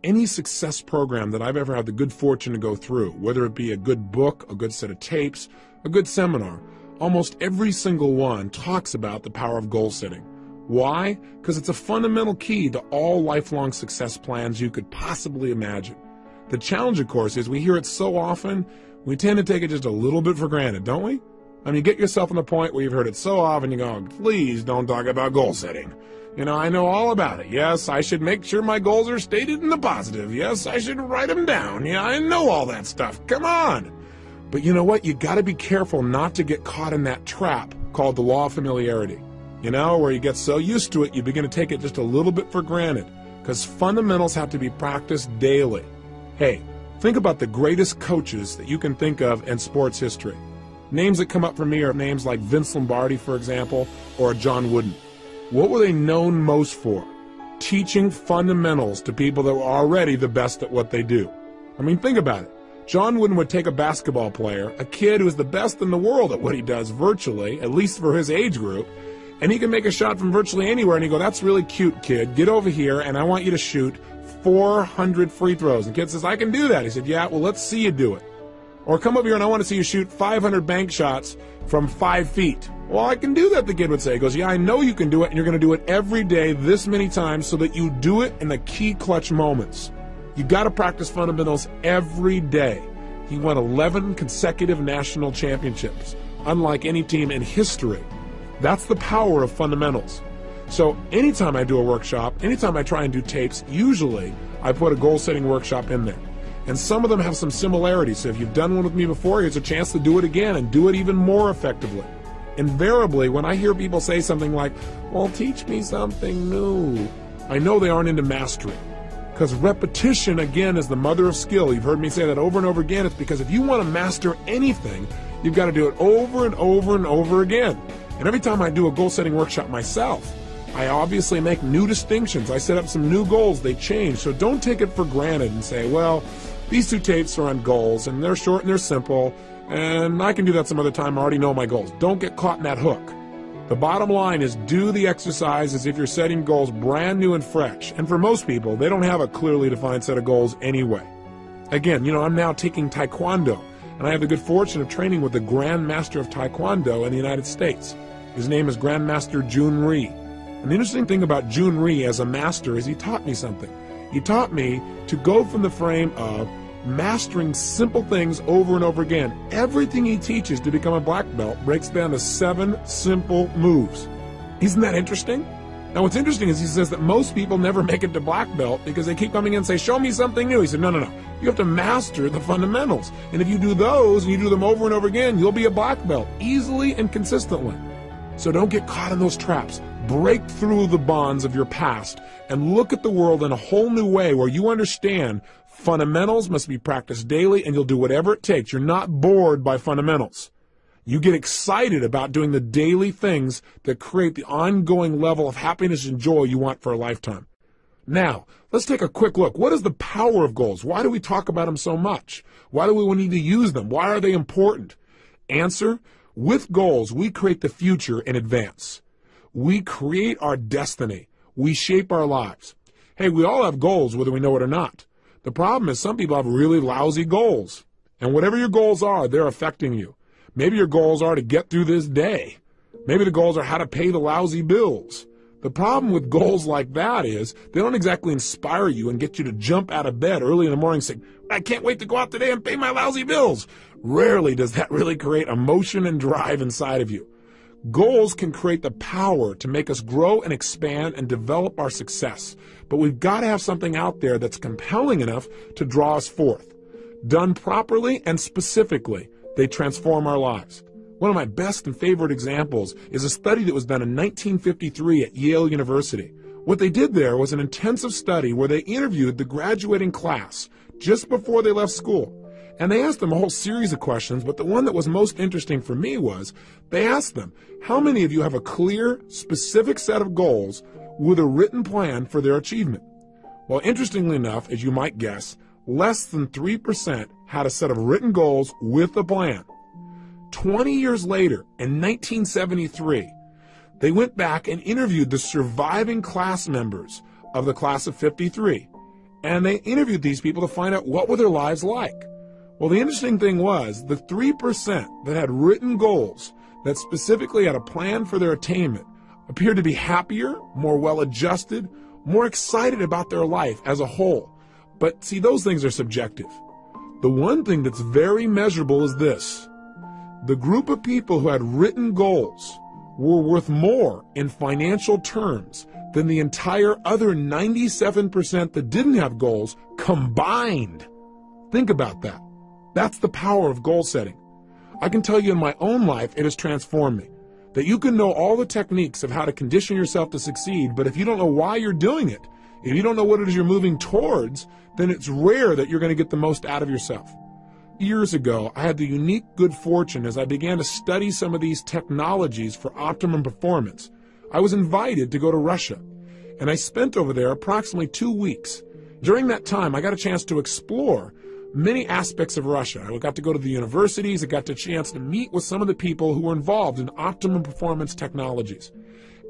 Any success program that I've ever had the good fortune to go through, whether it be a good book, a good set of tapes, a good seminar, almost every single one talks about the power of goal setting. Why? Because it's a fundamental key to all lifelong success plans you could possibly imagine. The challenge, of course, is we hear it so often, we tend to take it just a little bit for granted, don't we? I mean, get yourself in the point where you've heard it so often, you go, please don't talk about goal setting. I know all about it. Yes, I should make sure my goals are stated in the positive. Yes, I should write them down. Yeah, I know all that stuff. Come on. But you know what? You got to be careful not to get caught in that trap called the law of familiarity. Where you get so used to it, you begin to take it just a little bit for granted, because fundamentals have to be practiced daily. Hey, think about the greatest coaches that you can think of in sports history. Names that come up for me are names like Vince Lombardi, for example, or John Wooden. What were they known most for? Teaching fundamentals to people that were already the best at what they do. I mean, think about it. John Wooden would take a basketball player, a kid who's the best in the world at what he does virtually, at least for his age group, and he can make a shot from virtually anywhere, and he'd go, that's really cute, kid. Get over here, and I want you to shoot 400 free throws. And the kid says, I can do that. He said, yeah, well, let's see you do it. Or come over here and I want to see you shoot 500 bank shots from 5 feet. Well, I can do that, the kid would say. He goes, yeah, I know you can do it, and you're going to do it every day this many times so that you do it in the key clutch moments. You got to practice fundamentals every day. He won 11 consecutive national championships, unlike any team in history. That's the power of fundamentals. So anytime I do a workshop, anytime I try and do tapes, usually I put a goal-setting workshop in there. And some of them have some similarities. So if you've done one with me before, here's a chance to do it again and do it even more effectively. Invariably, when I hear people say something like, well, teach me something new, I know they aren't into mastery. Because repetition, again, is the mother of skill. You've heard me say that over and over again. It's because if you want to master anything, you've got to do it over and over and over again. And every time I do a goal-setting workshop myself, I obviously make new distinctions. I set up some new goals. They change. So don't take it for granted and say, well, these 2 tapes are on goals, and they're short and they're simple, and I can do that some other time. I already know my goals. Don't get caught in that hook. The bottom line is do the exercise as if you're setting goals brand new and fresh. And for most people, they don't have a clearly defined set of goals anyway. Again, I'm now taking Taekwondo, and I have the good fortune of training with the Grand Master of Taekwondo in the United States. His name is Grandmaster Jun Rhee. And the interesting thing about Jun Rhee as a master is he taught me something. He taught me to go from the frame of mastering simple things over and over again. Everything he teaches to become a black belt breaks down to 7 simple moves. Isn't that interesting? Now what's interesting is he says that most people never make it to black belt because they keep coming in and say, show me something new. He said, no. You have to master the fundamentals. And if you do those and you do them over and over again, you'll be a black belt easily and consistently. So don't get caught in those traps. Break through the bonds of your past and look at the world in a whole new way where you understand fundamentals must be practiced daily and you'll do whatever it takes. You're not bored by fundamentals. You get excited about doing the daily things that create the ongoing level of happiness and joy you want for a lifetime. Now, let's take a quick look. What is the power of goals? Why do we talk about them so much? Why do we need to use them? Why are they important? Answer, with goals, we create the future in advance. We create our destiny. We shape our lives. Hey, we all have goals, whether we know it or not. The problem is some people have really lousy goals. And whatever your goals are, they're affecting you. Maybe your goals are to get through this day. Maybe the goals are how to pay the lousy bills. The problem with goals like that is they don't exactly inspire you and get you to jump out of bed early in the morning saying, I can't wait to go out today and pay my lousy bills. Rarely does that really create emotion and drive inside of you. Goals can create the power to make us grow and expand and develop our success. But we've got to have something out there that's compelling enough to draw us forth. Done properly and specifically, they transform our lives. One of my best and favorite examples is a study that was done in 1953 at Yale University. What they did there was an intensive study where they interviewed the graduating class just before they left school. And they asked them a whole series of questions, but the one that was most interesting for me was they asked them, how many of you have a clear, specific set of goals with a written plan for their achievement? Well, interestingly enough, as you might guess, less than 3% had a set of written goals with a plan. 20 years later, in 1973, they went back and interviewed the surviving class members of the class of 53. And they interviewed these people to find out what were their lives like. Well, the interesting thing was the 3% that had written goals that specifically had a plan for their attainment appeared to be happier, more well-adjusted, more excited about their life as a whole. But see, those things are subjective. The one thing that's very measurable is this. The group of people who had written goals were worth more in financial terms than the entire other 97% that didn't have goals combined. Think about that. That's the power of goal setting. I can tell you in my own life, it has transformed me. That you can know all the techniques of how to condition yourself to succeed, but if you don't know why you're doing it, if you don't know what it is you're moving towards, then it's rare that you're going to get the most out of yourself. Years ago, I had the unique good fortune as I began to study some of these technologies for optimum performance. I was invited to go to Russia, and I spent over there approximately 2 weeks. During that time, I got a chance to explore many aspects of Russia. I got to go to the universities. I got the chance to meet with some of the people who were involved in optimum performance technologies.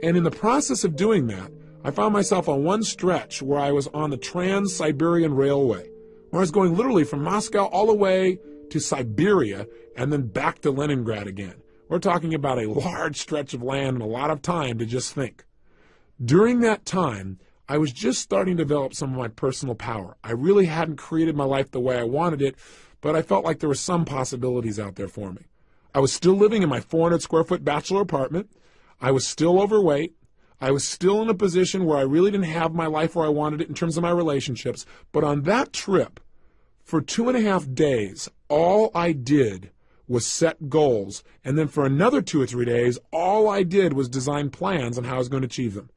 And in the process of doing that, I found myself on one stretch where I was on the Trans-Siberian Railway, where I was going literally from Moscow all the way to Siberia and then back to Leningrad again. We're talking about a large stretch of land and a lot of time to just think. During that time, I was just starting to develop some of my personal power. I really hadn't created my life the way I wanted it, but I felt like there were some possibilities out there for me. I was still living in my 400 square foot bachelor apartment. I was still overweight. I was still in a position where I really didn't have my life where I wanted it in terms of my relationships. But on that trip, for 2.5 days, all I did was set goals. And then for another 2 or 3 days, all I did was design plans on how I was going to achieve them.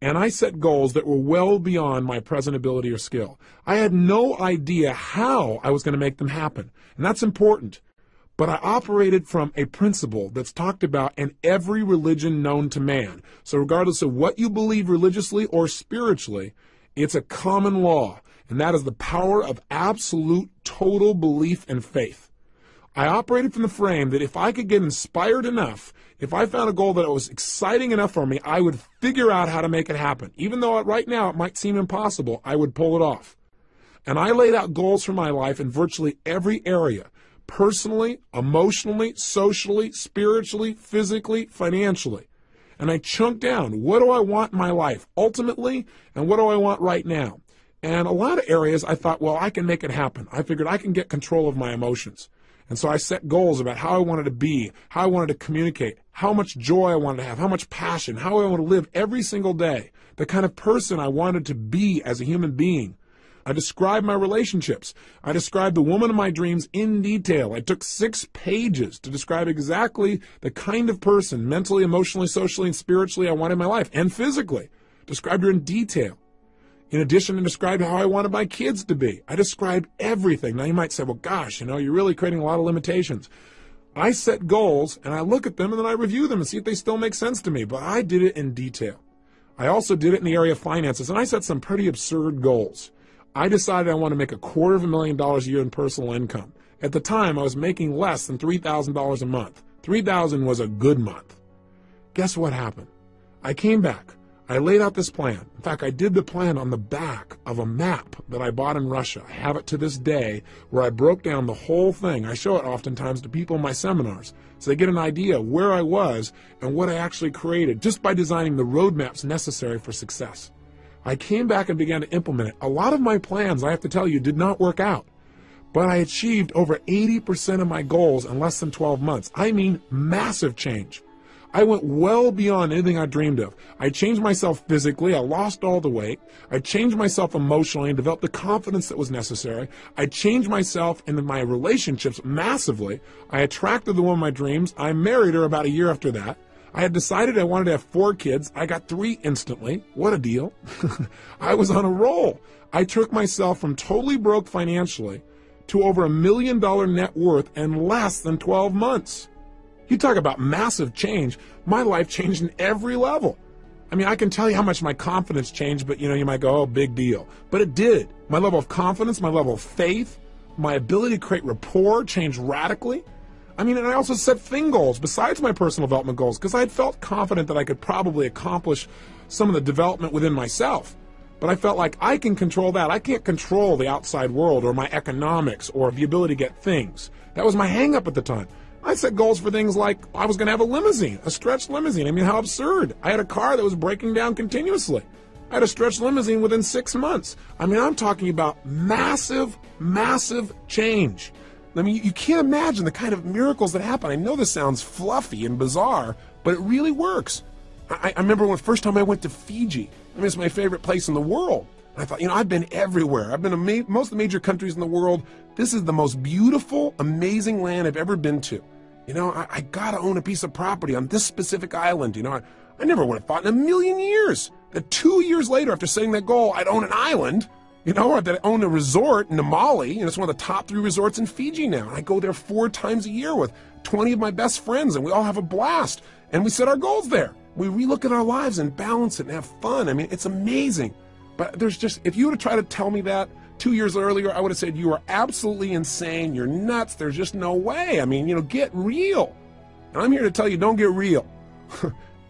And I set goals that were well beyond my present ability or skill. I had no idea how I was going to make them happen. And that's important. But I operated from a principle that's talked about in every religion known to man. So regardless of what you believe religiously or spiritually, it's a common law. And that is the power of absolute total belief and faith. I operated from the frame that if I could get inspired enough, if I found a goal that was exciting enough for me, I would figure out how to make it happen. Even though right now it might seem impossible, I would pull it off. And I laid out goals for my life in virtually every area, personally, emotionally, socially, spiritually, physically, financially. And I chunked down, what do I want in my life ultimately, and what do I want right now? And a lot of areas I thought, well, I can make it happen. I figured I can get control of my emotions. And so I set goals about how I wanted to be, how I wanted to communicate, how much joy I wanted to have, how much passion, how I want to live every single day, the kind of person I wanted to be as a human being. I described my relationships. I described the woman of my dreams in detail. I took 6 pages to describe exactly the kind of person, mentally, emotionally, socially, and spiritually I wanted in my life, and physically. Described her in detail. In addition, I described how I wanted my kids to be. I described everything. Now you might say, well, gosh, you're really creating a lot of limitations. I set goals, and I look at them, and then I review them and see if they still make sense to me. But I did it in detail. I also did it in the area of finances, and I set some pretty absurd goals. I decided I want to make $250,000 a year in personal income. At the time, I was making less than $3,000 a month. $3,000 was a good month. Guess what happened? I came back. I laid out this plan. In fact, I did the plan on the back of a map that I bought in Russia. I have it to this day where I broke down the whole thing. I show it oftentimes to people in my seminars so they get an idea of where I was and what I actually created just by designing the roadmaps necessary for success. I came back and began to implement it. A lot of my plans, I have to tell you, did not work out. But I achieved over 80% of my goals in less than 12 months. I mean, massive change. I went well beyond anything I dreamed of. I changed myself physically. I lost all the weight. I changed myself emotionally and developed the confidence that was necessary. I changed myself in my relationships massively. I attracted the woman of my dreams. I married her about a year after that. I had decided I wanted to have 4 kids. I got 3 instantly. What a deal. I was on a roll. I took myself from totally broke financially to over $1 million net worth in less than 12 months. You talk about massive change. My life changed in every level. I mean, I can tell you how much my confidence changed, but you might go, oh, big deal. But it did. My level of confidence, my level of faith, my ability to create rapport changed radically. I mean, and I also set thing goals besides my personal development goals because I had felt confident that I could probably accomplish some of the development within myself. But I felt like I can control that. I can't control the outside world or my economics or the ability to get things. That was my hang-up at the time. I set goals for things like I was going to have a limousine, a stretched limousine. I mean, how absurd. I had a car that was breaking down continuously. I had a stretched limousine within 6 months. I mean, I'm talking about massive, massive change. I mean, you can't imagine the kind of miracles that happen. I know this sounds fluffy and bizarre, but it really works. I remember when the first time I went to Fiji. I mean, it's my favorite place in the world. And I thought, I've been everywhere. I've been to most of the major countries in the world. This is the most beautiful, amazing land I've ever been to. I got to own a piece of property on this specific island. I never would have thought in a million years that 2 years later, after setting that goal, I'd own an island, or that I own a resort in Namali. It's one of the top 3 resorts in Fiji now. And I go there 4 times a year with 20 of my best friends, and we all have a blast. And we set our goals there. We relook at our lives and balance it and have fun. I mean, it's amazing. But if you would have tried to tell me that 2 years earlier, I would have said, you are absolutely insane. You're nuts. There's just no way. I mean, get real. And I'm here to tell you, don't get real.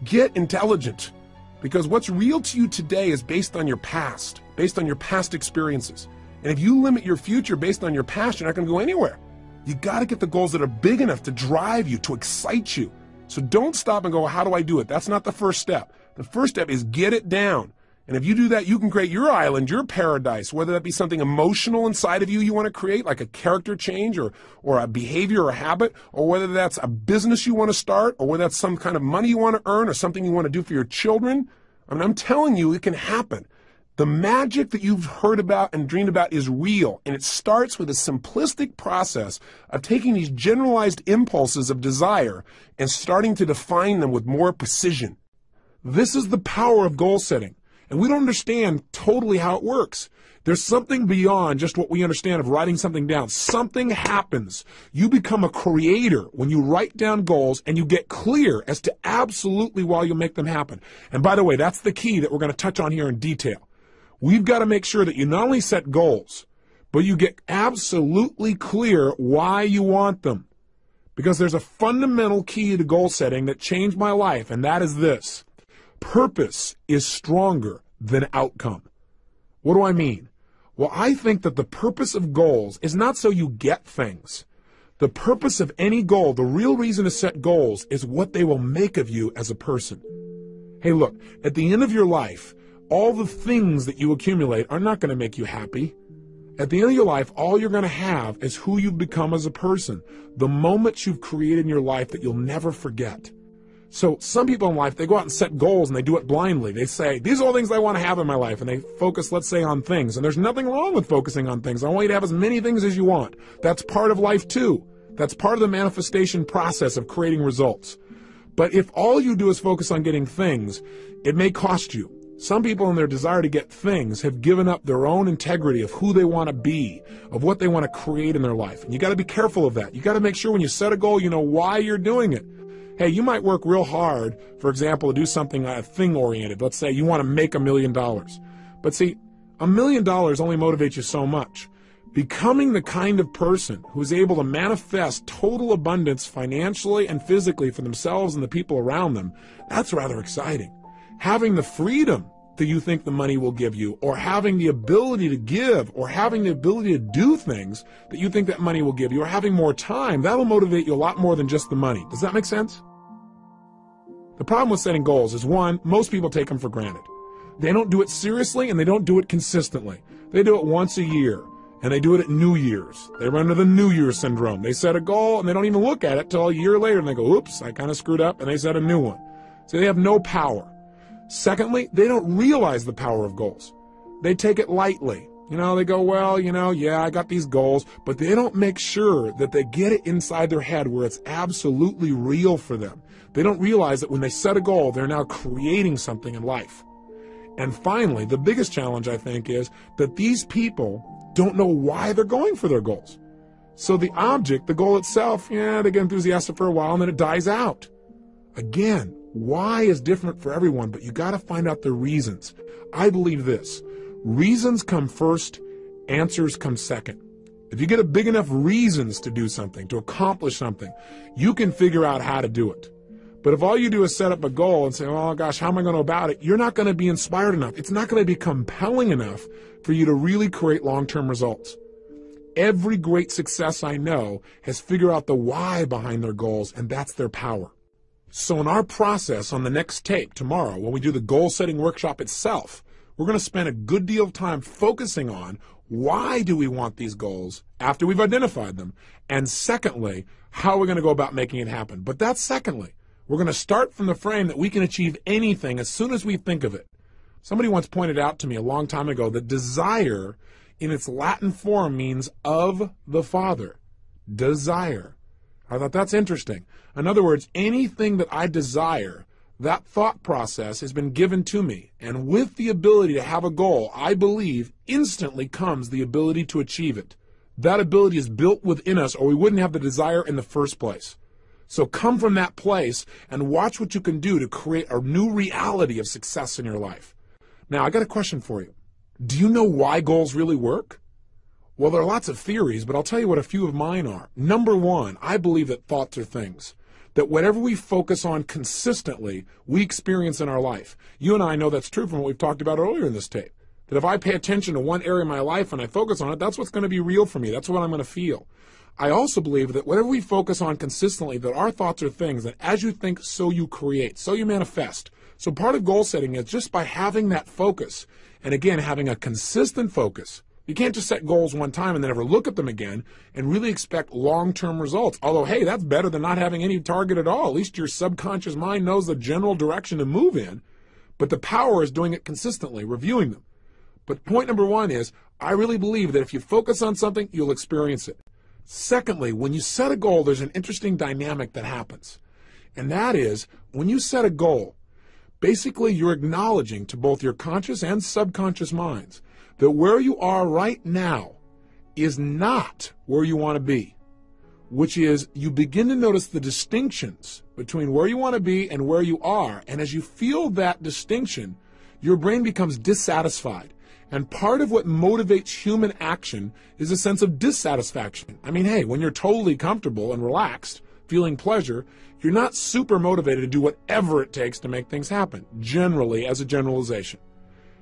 Get intelligent. Because what's real to you today is based on your past experiences. And if you limit your future based on your past, you're not going to go anywhere. You got to get the goals that are big enough to drive you, to excite you. So don't stop and go, how do I do it? That's not the first step. The first step is get it down. And if you do that, you can create your island, your paradise, whether that be something emotional inside of you want to create, like a character change or a behavior or a habit, or whether that's a business you want to start, or whether that's some kind of money you want to earn or something you want to do for your children. I mean, I'm telling you, it can happen. The magic that you've heard about and dreamed about is real, and it starts with a simplistic process of taking these generalized impulses of desire and starting to define them with more precision. This is the power of goal setting, and we don't understand totally how it works. There's something beyond just what we understand of writing something down. Something happens. You become a creator when you write down goals and you get clear as to absolutely why you'll make them happen. And by the way, that's the key that we're going to touch on here in detail. We've got to make sure that you not only set goals, but you get absolutely clear why you want them. Because there's a fundamental key to goal setting that changed my life, and that is this. Purpose is stronger than outcome. What do I mean? Well, I think that the purpose of goals is not so you get things. The purpose of any goal, the real reason to set goals, is what they will make of you as a person. Hey, look, at the end of your life, all the things that you accumulate are not going to make you happy. At the end of your life, all you're going to have is who you've become as a person, the moments you've created in your life that you'll never forget. So some people in life, they go out and set goals and they do it blindly. They say, these are all things I want to have in my life. And they focus, let's say, on things. And there's nothing wrong with focusing on things. I want you to have as many things as you want. That's part of life too. That's part of the manifestation process of creating results. But if all you do is focus on getting things, it may cost you. Some people in their desire to get things have given up their own integrity of who they want to be, of what they want to create in their life. And you got to be careful of that. You got to make sure when you set a goal, you know why you're doing it. Hey, you might work real hard, for example, to do something thing-oriented. Let's say you want to make $1 million. But see, $1 million only motivates you so much. Becoming the kind of person who's able to manifest total abundance financially and physically for themselves and the people around them, that's rather exciting. Having the freedom that you think the money will give you, or having the ability to give, or having the ability to do things that you think that money will give you, or having more time, that'll motivate you a lot more than just the money. Does that make sense? The problem with setting goals is, one, most people take them for granted. They don't do it seriously and they don't do it consistently. They do it once a year, and they do it at New Year's. They run into the New Year syndrome. They set a goal and they don't even look at it till a year later and they go, oops, I kind of screwed up, and they set a new one. So they have no power. Secondly, they don't realize the power of goals. They take it lightly. They go, well, yeah, I got these goals, but they don't make sure that they get it inside their head where it's absolutely real for them. They don't realize that when they set a goal, they're now creating something in life. And finally, the biggest challenge, I think, is that these people don't know why they're going for their goals. So the object, the goal itself, yeah, they get enthusiastic for a while and then it dies out. Again, why is different for everyone, but you got to find out the reasons. I believe this. Reasons come first, answers come second. If you get a big enough reasons to do something, to accomplish something, you can figure out how to do it. But if all you do is set up a goal and say, oh gosh, how am I going to go about it? You're not going to be inspired enough. It's not going to be compelling enough for you to really create long-term results. Every great success I know has figured out the why behind their goals, and that's their power. So in our process on the next tape tomorrow, when we do the goal-setting workshop itself, we're going to spend a good deal of time focusing on why do we want these goals after we've identified them, and secondly, how we're going to go about making it happen. But that's secondly. We're going to start from the frame that we can achieve anything as soon as we think of it. Somebody once pointed out to me a long time ago that desire in its Latin form means of the Father. Desire. I thought that's interesting. In other words, anything that I desire, that thought process has been given to me. And with the ability to have a goal, I believe instantly comes the ability to achieve it. That ability is built within us, or we wouldn't have the desire in the first place. So come from that place and watch what you can do to create a new reality of success in your life. Now, I got a question for you. Do you know why goals really work? Well, there are lots of theories, but I'll tell you what a few of mine are. Number one, I believe that thoughts are things. That whatever we focus on consistently, we experience in our life. You and I know that's true from what we've talked about earlier in this tape. That if I pay attention to one area of my life and I focus on it, that's what's going to be real for me. That's what I'm going to feel. I also believe that whatever we focus on consistently, that our thoughts are things, that as you think, so you create, so you manifest. So part of goal setting is just by having that focus, and again, having a consistent focus. You can't just set goals one time and then never look at them again and really expect long-term results. Although, hey, that's better than not having any target at all. At least your subconscious mind knows the general direction to move in. But the power is doing it consistently, reviewing them. But point number one is, I really believe that if you focus on something, you'll experience it. Secondly, when you set a goal, there's an interesting dynamic that happens. And that is, when you set a goal, basically you're acknowledging to both your conscious and subconscious minds that where you are right now is not where you want to be, which is you begin to notice the distinctions between where you want to be and where you are. And as you feel that distinction, your brain becomes dissatisfied. And part of what motivates human action is a sense of dissatisfaction. I mean, hey, when you're totally comfortable and relaxed, feeling pleasure, you're not super motivated to do whatever it takes to make things happen, generally as a generalization.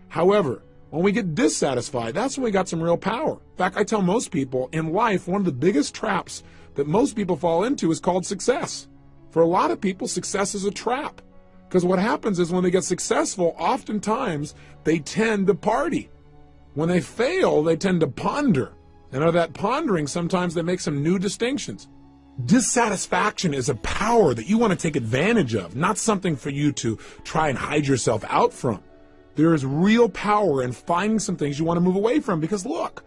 However, when we get dissatisfied, that's when we got some real power. In fact, I tell most people in life, one of the biggest traps that most people fall into is called success. For a lot of people, success is a trap. Because what happens is when they get successful, oftentimes they tend to party. When they fail, they tend to ponder. And out of that pondering, sometimes they make some new distinctions. Dissatisfaction is a power that you want to take advantage of, not something for you to try and hide yourself out from. There is real power in finding some things you want to move away from because look,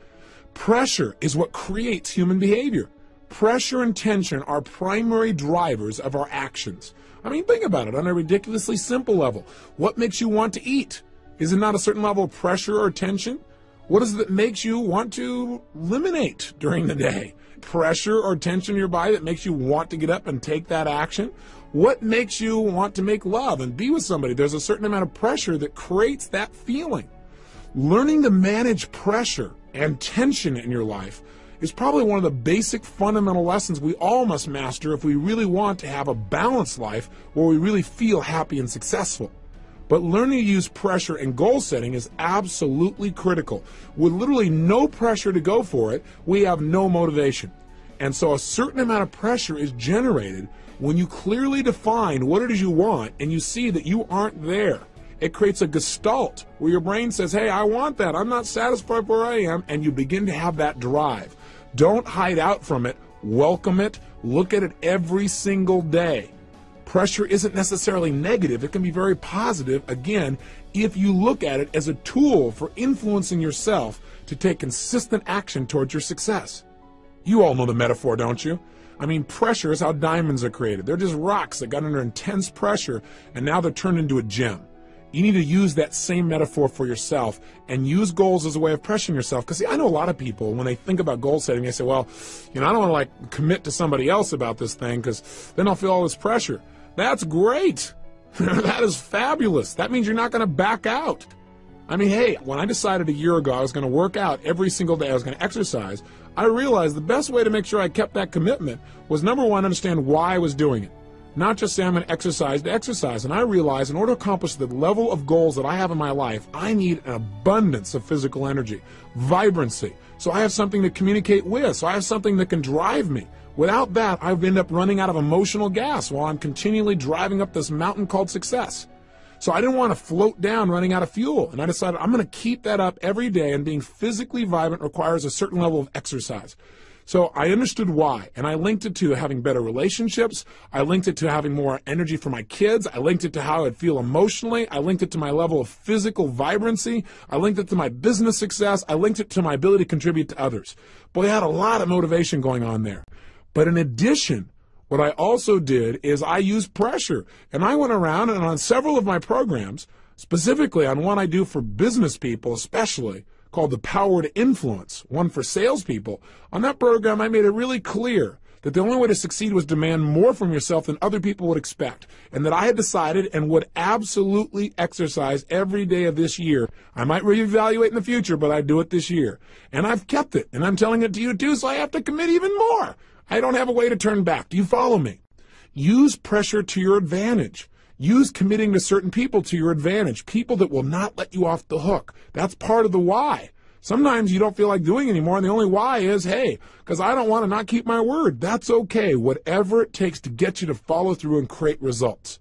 pressure is what creates human behavior. Pressure and tension are primary drivers of our actions. I mean, think about it on a ridiculously simple level. What makes you want to eat? Is it not a certain level of pressure or tension? What is it that makes you want to eliminate during the day? Pressure or tension in your body that makes you want to get up and take that action? What makes you want to make love and be with somebody? There's a certain amount of pressure that creates that feeling. Learning to manage pressure and tension in your life is probably one of the basic fundamental lessons we all must master if we really want to have a balanced life where we really feel happy and successful. But learning to use pressure and goal setting is absolutely critical. With literally no pressure to go for it, we have no motivation. And so a certain amount of pressure is generated when you clearly define what it is you want and you see that you aren't there. It creates a gestalt where your brain says, hey, I want that. I'm not satisfied where I am. And you begin to have that drive. Don't hide out from it. Welcome it. Look at it every single day. Pressure isn't necessarily negative. It can be very positive, again, if you look at it as a tool for influencing yourself to take consistent action towards your success. You all know the metaphor, don't you? I mean, pressure is how diamonds are created. They're just rocks that got under intense pressure, and now they're turned into a gem. You need to use that same metaphor for yourself and use goals as a way of pressuring yourself. Because, see, I know a lot of people, when they think about goal setting, they say, well, I don't want to, commit to somebody else about this thing because then I'll feel all this pressure. That's great. That is fabulous. That means you're not going to back out. I mean, hey, when I decided a year ago I was going to work out every single day, I was going to exercise, I realized the best way to make sure I kept that commitment was, number one, understand why I was doing it. not just say I'm going to exercise. And I realize in order to accomplish the level of goals that I have in my life, I need an abundance of physical energy, vibrancy. So I have something to communicate with. So I have something that can drive me. Without that, I end up running out of emotional gas while I'm continually driving up this mountain called success. So I didn't want to float down running out of fuel. And I decided I'm going to keep that up every day, and being physically vibrant requires a certain level of exercise. So I understood why, and I linked it to having better relationships. I linked it to having more energy for my kids. I linked it to how I'd feel emotionally. I linked it to my level of physical vibrancy. I linked it to my business success. I linked it to my ability to contribute to others. Boy, I had a lot of motivation going on there. But in addition, what I also did is I used pressure. And I went around and on several of my programs, specifically on one I do for business people especially, called The Power to Influence, one for salespeople. On that program, I made it really clear that the only way to succeed was demand more from yourself than other people would expect, and that I had decided and would absolutely exercise every day of this year. I might reevaluate in the future, but I'd do it this year. And I've kept it, and I'm telling it to you too, so I have to commit even more. I don't have a way to turn back. Do you follow me? Use pressure to your advantage. Use committing to certain people to your advantage, people that will not let you off the hook. That's part of the why. Sometimes you don't feel like doing anymore, and the only why is, hey, because I don't want to not keep my word. That's okay, whatever it takes to get you to follow through and create results.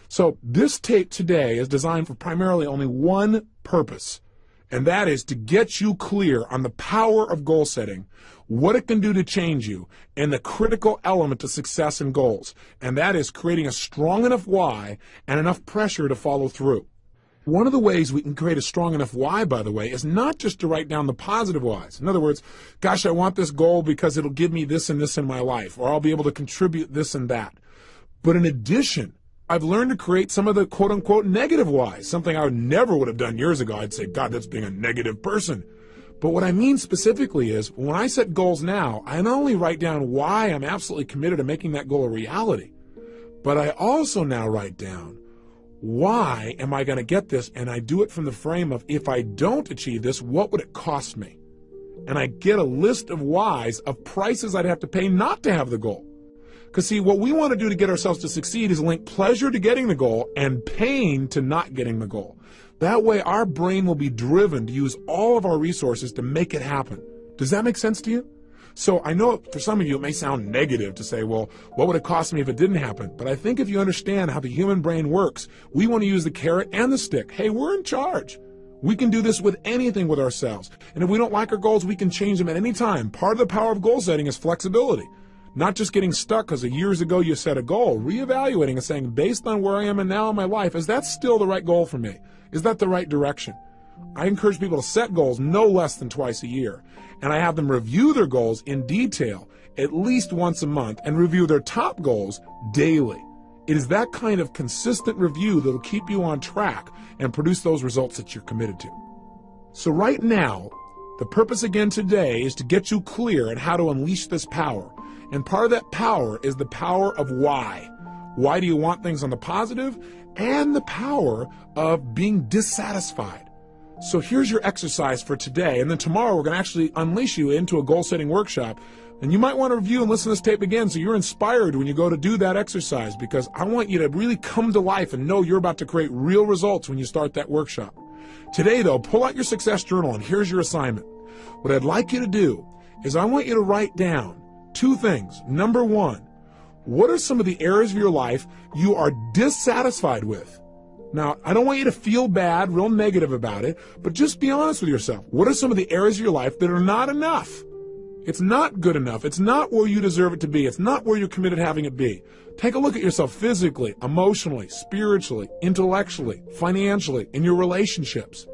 So this tape today is designed for primarily only one purpose, and that is to get you clear on the power of goal setting, what it can do to change you, and the critical element to success and goals, and that is creating a strong enough why and enough pressure to follow through. One of the ways we can create a strong enough why, by the way, is not just to write down the positive whys. In other words, gosh, I want this goal because it'll give me this and this in my life, or I'll be able to contribute this and that. But in addition, I've learned to create some of the quote-unquote negative whys, something I never would have done years ago. I'd say, God, that's being a negative person. But what I mean specifically is, when I set goals now, I not only write down why I'm absolutely committed to making that goal a reality, but I also now write down, why am I going to get this? And I do it from the frame of, if I don't achieve this, what would it cost me? And I get a list of whys, of prices I'd have to pay not to have the goal. Because see, what we want to do to get ourselves to succeed is link pleasure to getting the goal and pain to not getting the goal. That way our brain will be driven to use all of our resources to make it happen. Does that make sense to you? So I know for some of you it may sound negative to say, well, what would it cost me if it didn't happen? But I think if you understand how the human brain works, we want to use the carrot and the stick. Hey, we're in charge. We can do this with anything with ourselves. And if we don't like our goals, we can change them at any time. Part of the power of goal setting is flexibility. Not just getting stuck because years ago you set a goal, reevaluating and saying, based on where I am and now in my life, is that still the right goal for me? Is that the right direction? I encourage people to set goals no less than twice a year. And I have them review their goals in detail at least once a month and review their top goals daily. It is that kind of consistent review that will keep you on track and produce those results that you're committed to. So right now, the purpose again today is to get you clear on how to unleash this power. And part of that power is the power of why. Why do you want things on the positive? And the power of being dissatisfied. So here's your exercise for today. And then tomorrow we're going to actually unleash you into a goal-setting workshop. And you might want to review and listen to this tape again so you're inspired when you go to do that exercise, because I want you to really come to life and know you're about to create real results when you start that workshop. Today, though, pull out your success journal and here's your assignment. What I'd like you to do is I want you to write down two things. Number one, what are some of the areas of your life you are dissatisfied with? Now, I don't want you to feel bad, real negative about it, but just be honest with yourself. What are some of the areas of your life that are not enough? It's not good enough. It's not where you deserve it to be. It's not where you're committed to having it be. Take a look at yourself physically, emotionally, spiritually, intellectually, financially, in your relationships.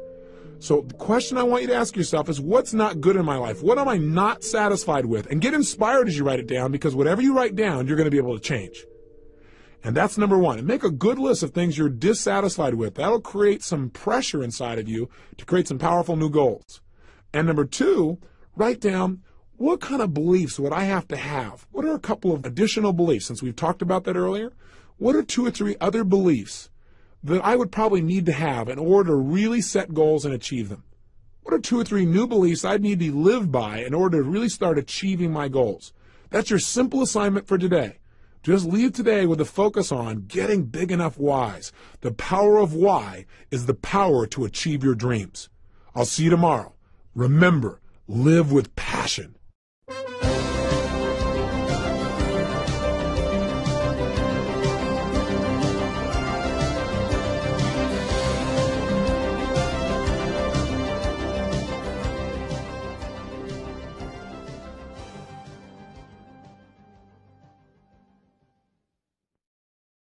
So the question I want you to ask yourself is, what's not good in my life? What am I not satisfied with? And get inspired as you write it down, because whatever you write down, you're going to be able to change. And that's number one. And make a good list of things you're dissatisfied with. That'll create some pressure inside of you to create some powerful new goals. And number two, write down, what kind of beliefs would I have to have? What are a couple of additional beliefs, since we've talked about that earlier? What are 2 or 3 other beliefs that I would probably need to have in order to really set goals and achieve them? What are 2 or 3 new beliefs I'd need to live by in order to really start achieving my goals? That's your simple assignment for today. Just leave today with a focus on getting big enough whys. The power of why is the power to achieve your dreams. I'll see you tomorrow. Remember, live with passion.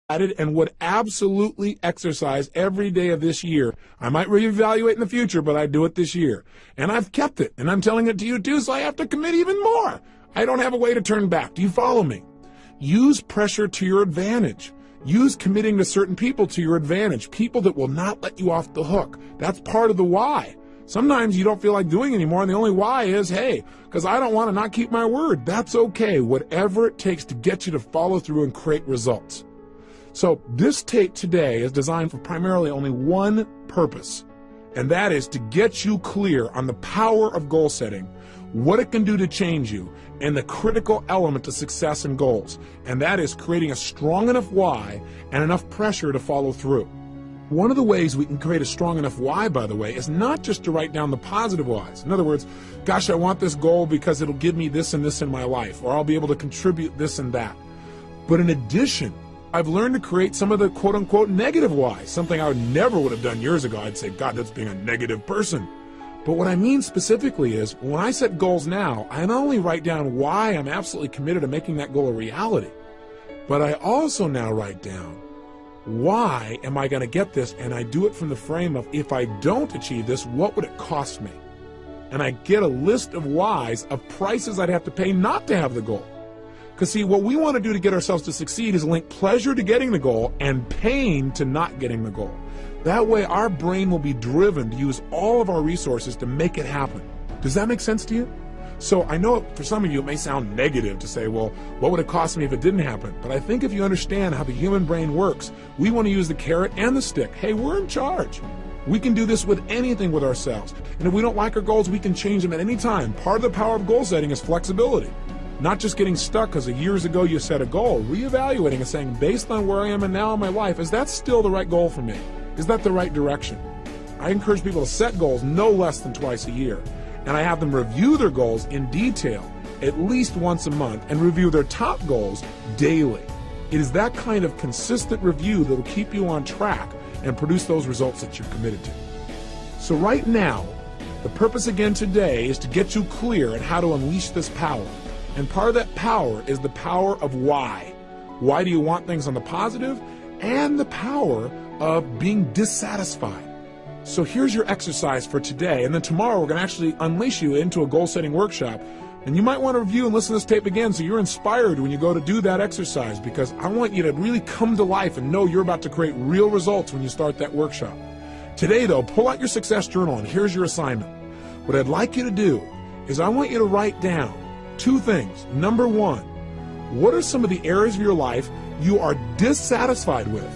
And would absolutely exercise every day of this year. I might reevaluate in the future, but I do it this year. And I've kept it, and I'm telling it to you too, so I have to commit even more. I don't have a way to turn back. Do you follow me? Use pressure to your advantage. Use committing to certain people to your advantage, people that will not let you off the hook. That's part of the why. Sometimes you don't feel like doing anymore, and the only why is, hey, because I don't want to not keep my word. That's okay, whatever it takes to get you to follow through and create results. So this tape today is designed for primarily only one purpose, and that is to get you clear on the power of goal setting, what it can do to change you, and the critical element to success and goals, and that is creating a strong enough why and enough pressure to follow through. One of the ways we can create a strong enough why, by the way, is not just to write down the positive whys. In other words, gosh, I want this goal because it'll give me this and this in my life, or I'll be able to contribute this and that. But in addition, I've learned to create some of the quote-unquote negative whys, something I never would have done years ago. I'd say, God, that's being a negative person. But what I mean specifically is, when I set goals now, I not only write down why I'm absolutely committed to making that goal a reality, but I also now write down, why am I going to get this? And I do it from the frame of, if I don't achieve this, what would it cost me? And I get a list of whys, of prices I'd have to pay not to have the goal. Because see, what we want to do to get ourselves to succeed is link pleasure to getting the goal and pain to not getting the goal. That way our brain will be driven to use all of our resources to make it happen. Does that make sense to you? So I know for some of you it may sound negative to say, well, what would it cost me if it didn't happen? But I think if you understand how the human brain works, we want to use the carrot and the stick. Hey, we're in charge. We can do this with anything with ourselves. And if we don't like our goals, we can change them at any time. Part of the power of goal setting is flexibility. Not just getting stuck because years ago you set a goal, reevaluating and saying, based on where I am and now in my life, is that still the right goal for me? Is that the right direction? I encourage people to set goals no less than twice a year, and I have them review their goals in detail at least once a month and review their top goals daily. It is that kind of consistent review that will keep you on track and produce those results that you're committed to. So right now, the purpose again today is to get you clear on how to unleash this power. And part of that power is the power of why. Why do you want things on the positive? And the power of being dissatisfied. So here's your exercise for today. And then tomorrow we're going to actually unleash you into a goal-setting workshop. And you might want to review and listen to this tape again so you're inspired when you go to do that exercise, because I want you to really come to life and know you're about to create real results when you start that workshop. Today, though, pull out your success journal, and here's your assignment. What I'd like you to do is I want you to write down two things. Number one, what are some of the areas of your life you are dissatisfied with?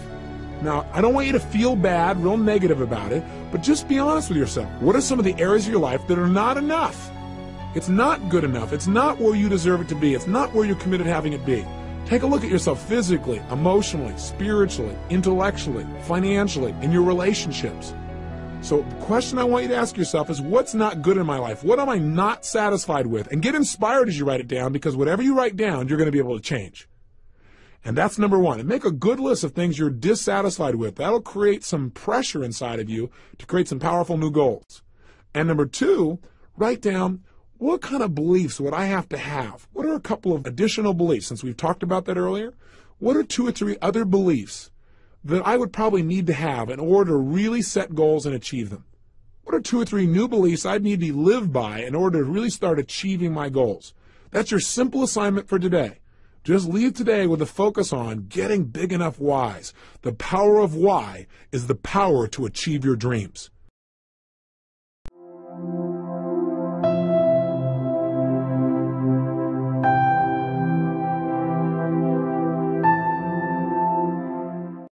Now, I don't want you to feel bad, real negative about it, but just be honest with yourself. What are some of the areas of your life that are not enough? It's not good enough. It's not where you deserve it to be. It's not where you're committed to having it be. Take a look at yourself physically, emotionally, spiritually, intellectually, financially, in your relationships. So the question I want you to ask yourself is, what's not good in my life? What am I not satisfied with? And get inspired as you write it down, because whatever you write down, you're going to be able to change. And that's number one. And make a good list of things you're dissatisfied with. That'll create some pressure inside of you to create some powerful new goals. And number two, write down, what kind of beliefs would I have to have? What are a couple of additional beliefs? Since we've talked about that earlier, what are 2 or 3 other beliefs that I would probably need to have in order to really set goals and achieve them? What are 2 or 3 new beliefs I'd need to live by in order to really start achieving my goals? That's your simple assignment for today. Just leave today with a focus on getting big enough whys. The power of why is the power to achieve your dreams.